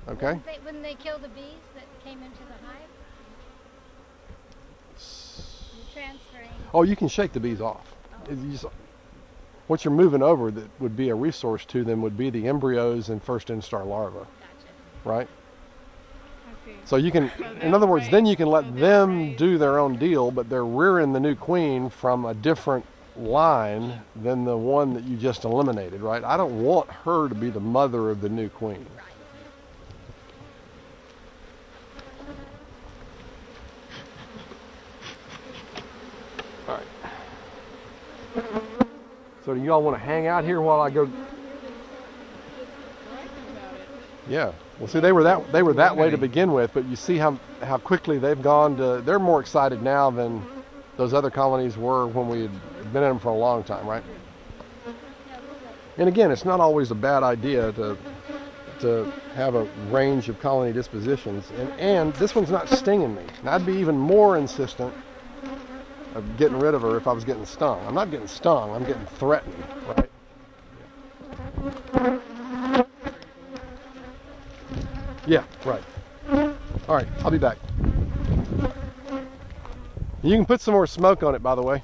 Okay? Wouldn't they kill the bees that came into the hive? You're transferring. Oh, you can shake the bees off. Oh. What you're moving over that would be a resource to them would be the embryos and first instar larvae, Gotcha. right? I see. So you can, So in other words, then you can let they'll them raise. do their own deal, but they're rearing the new queen from a different line than the one that you just eliminated, right? I don't want her to be the mother of the new queen. All right. So do you all want to hang out here while I go? Yeah. Well, see, they were that way to begin with, but you see how quickly they've gone to. They're more excited now than those other colonies were when we had been in them for a long time, right? And again, it's not always a bad idea to have a range of colony dispositions. And this one's not stinging me. And I'd be even more insistent of getting rid of her if I was getting stung. I'm not getting stung, I'm getting threatened, right? Yeah, right. All right, I'll be back. You can put some more smoke on it, by the way.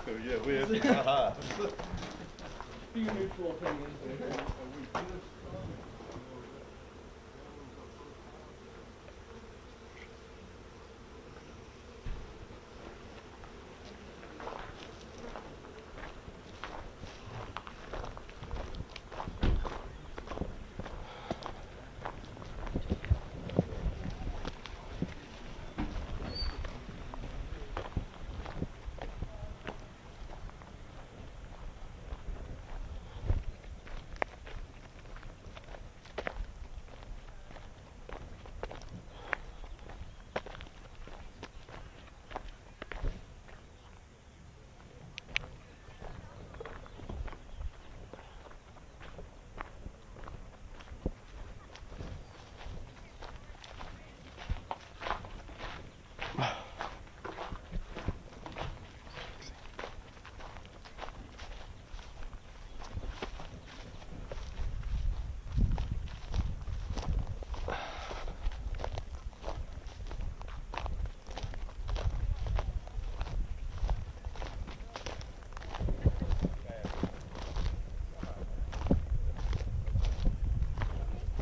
So yeah, we have to high. Few mutual opinions.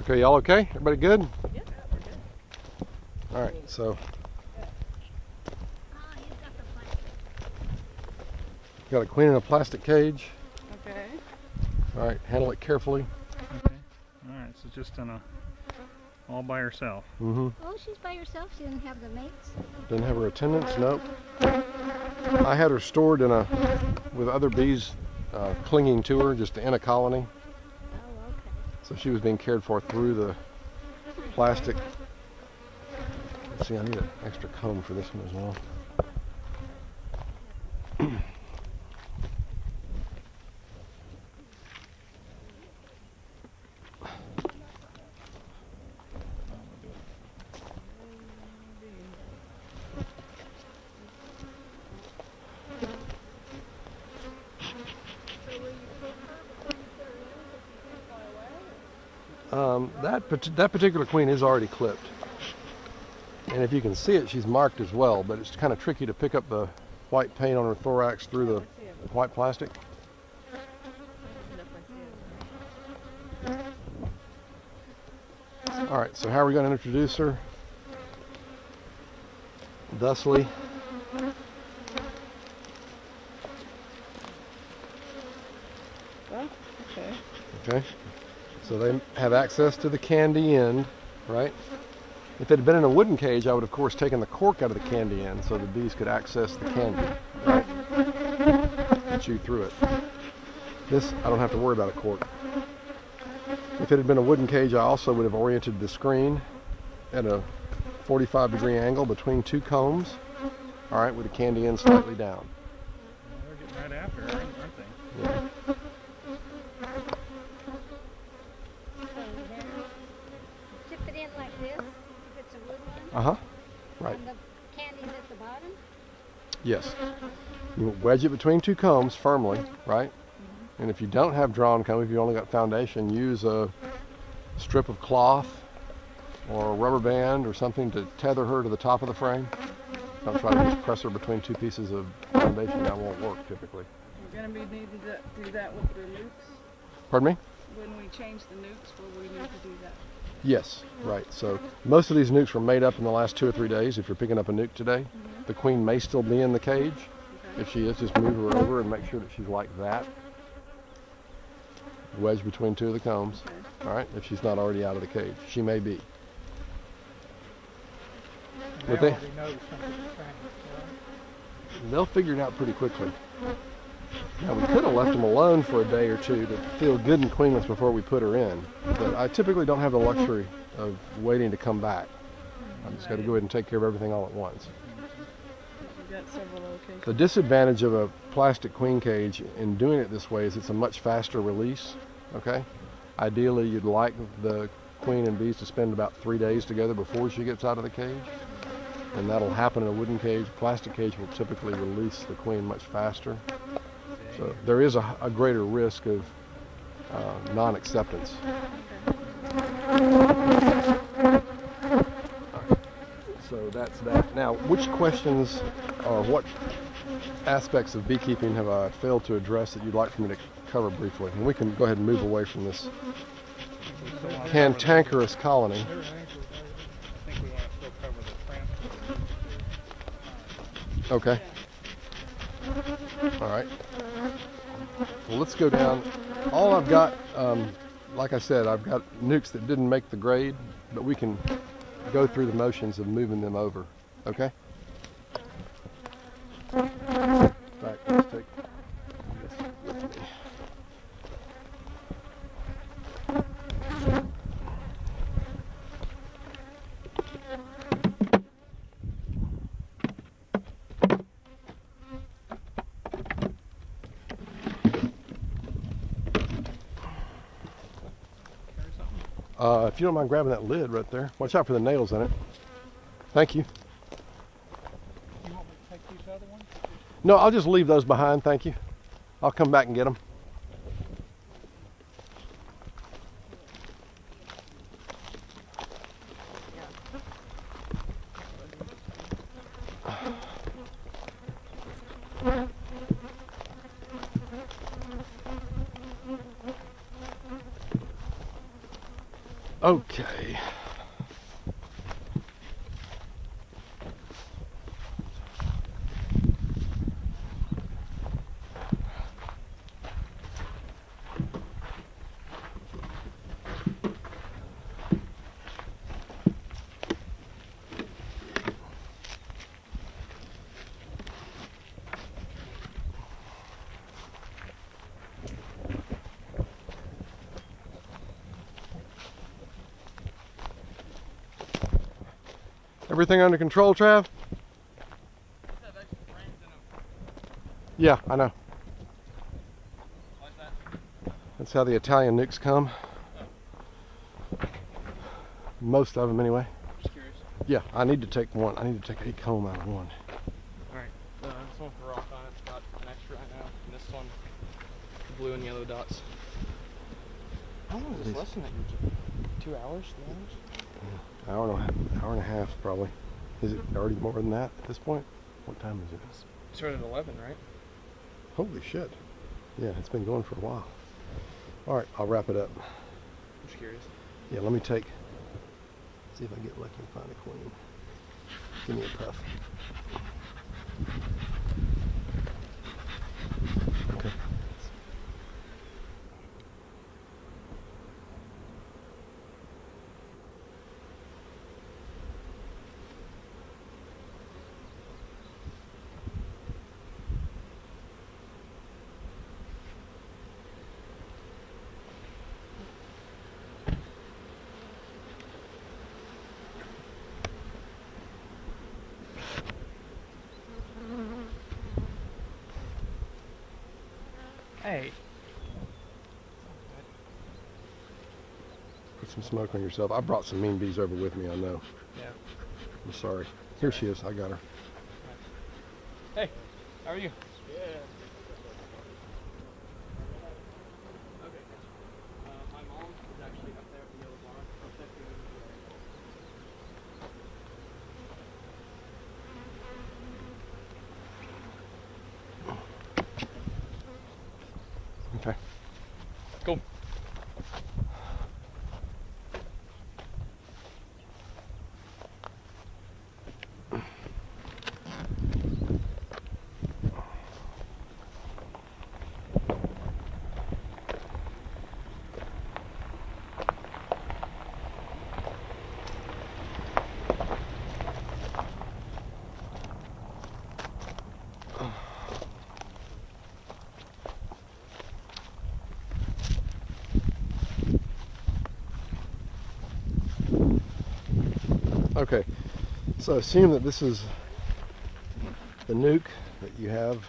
Okay, y'all okay? Everybody good? Yeah, we're good. All right, so Ah, he's got the plastic. got a queen in a plastic cage. Okay. All right, handle it carefully. Okay. All right. So just in a all by herself. Mm-hmm. Oh, she's by herself. She doesn't have the mates. Doesn't have her attendants. Nope. I had her stored in with other bees clinging to her, just in a colony. Oh, okay. So she was being cared for through the plastic. Let's see, I need an extra comb for this one as well. That particular queen is already clipped, and if you can see it, she's marked as well. But it's kind of tricky to pick up the white paint on her thorax through the white plastic. All right, so how are we going to introduce her? Thusly. Oh, okay. Okay. So they have access to the candy end, right? If it had been in a wooden cage, I would of course taken the cork out of the candy end so the bees could access the candy, right? And chew through it. This, I don't have to worry about a cork. If it had been a wooden cage, I also would have oriented the screen at a 45-degree angle between two combs, all right, with the candy end slightly down. They're getting right after her, aren't they? Yeah. So then tip it in like this, if it's a wood one. Uh-huh. Right. And the candy's at the bottom. Yes. You wedge it between two combs firmly, right? And if you don't have drawn comb, if you only got foundation, use a strip of cloth or a rubber band or something to tether her to the top of the frame. Don't try to just press her between two pieces of foundation. That won't work typically. We're going to be needing to do that with the nukes. Pardon me? When we change the nukes, will we need to do that? Yes, right. So most of these nukes were made up in the last 2 or 3 days. If you're picking up a nuke today, the queen may still be in the cage. Okay. If she is, just move her over and make sure that she's like that. Wedge between two of the combs. Okay. All right, if she's not already out of the cage. She may be. They But they- already know something's training, They'll figure it out pretty quickly. Now, we could have left them alone for a day or two to feel good and queenless before we put her in. But I typically don't have the luxury of waiting to come back. I just got to go ahead and take care of everything all at once. We've got several locations. The disadvantage of a plastic queen cage in doing it this way is it's a much faster release, okay? Ideally, you'd like the queen and bees to spend about 3 days together before she gets out of the cage. And that'll happen in a wooden cage. Plastic cage will typically release the queen much faster. So there is a greater risk of non-acceptance. So that's that. Now, which questions or what aspects of beekeeping have I failed to address that you'd like for me to cover briefly? And we can go ahead and move away from this cantankerous colony. I think we want to still cover the transport. Okay. All right. Well, let's go down. All I've got, like I said, I've got nukes that didn't make the grade, but we can go through the motions of moving them over. Okay? In fact, let's take this with me. If you don't mind grabbing that lid right there. Watch out for the nails in it. Thank you. You want me to take these other ones? No, I'll just leave those behind, thank you. I'll come back and get them. Okay. Everything under control, Trav? Yeah, I know. That's how the Italian nukes come. Most of them, anyway. Just curious. Yeah, I need to take one. I need to take a comb out of one. Alright, this one for rock on it's got an extra right now, and this one, blue and yellow dots. How long is this lesson that you're doing? 2 hours? 3 hours? Hour and a half, probably. Is it already more than that at this point? What time is it? Started at 11, right? Holy shit. Yeah, it's been going for a while. All right, I'll wrap it up. I'm just curious. Yeah, let me see if I get lucky and find a queen. Give me a puff. Okay. Hey. Put some smoke on yourself. I brought some mean bees over with me, I know. Yeah. I'm sorry. Here she is. I got her. Hey, how are you? Yeah. Okay. My mom is actually up there at the yellow barn. I'll check her in. Okay. Cool. Okay, so assume that this is the nuke that you have